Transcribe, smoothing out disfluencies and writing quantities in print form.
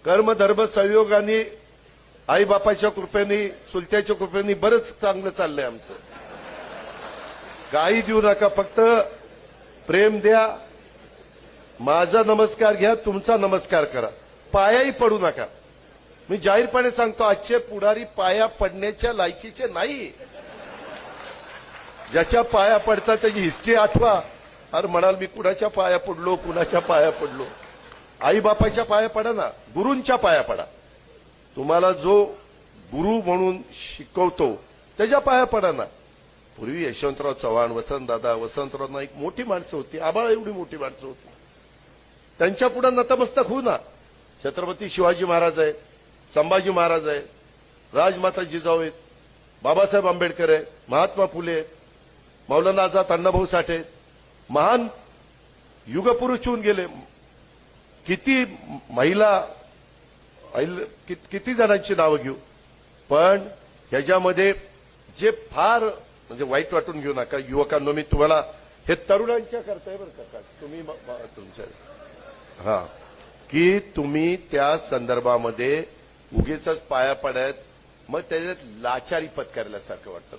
कर्म धर्म संयोगाने आई बापाच्या कृपेने चुलत्याच्या कृपेने बरंच चांगलं चाललंय आमचं. काही देऊ नका, फक्त प्रेम द्या. माझा नमस्कार घ्या, तुमचा नमस्कार करा, पायाही पडू नका. मी जाहीरपणे सांगतो, आजचे पुढारी पाया पडण्याच्या लायकीचे नाही. ज्याच्या पाया पडतात त्याची हिस्ट्री आठवा. अरे म्हणाल मी कुणाच्या पाया पडलो, कुणाच्या पाया पडलो. आई बापाच्या पाया पडा ना, गुरूंच्या पाया पडा. तुम्हाला जो गुरु म्हणून शिकवतो त्याच्या पाया पडा ना. पूर्वी यशवंतराव चव्हाण, वसंतराव नाईक मोठी माणसं होती, आबाळ एवढी मोठी माणसं होती. त्यांच्या पुढे नतमस्तक होऊ ना. छत्रपती शिवाजी महाराज आहेत, संभाजी महाराज आहेत, राजमाता जिजाऊ आहेत, बाबासाहेब आंबेडकर आहेत, महात्मा फुले आहेत, मौलाना आझाद अण्णाभाऊ साठे आहेत. महान युगपुरुष होऊन गेले. किती महिला, किती जणांची नावं घेऊ. पण ह्याच्यामध्ये जे फार म्हणजे वाईट वाटून घेऊ नका युवकांनो. मी तुम्हाला हे तरुणांच्या करताय बरं का, तुम्ही तुमच्या की तुम्ही त्या संदर्भामध्ये उगीच पाया पडत मग त्याच्यात लाचारी पत्करल्यासारखं वाटतं.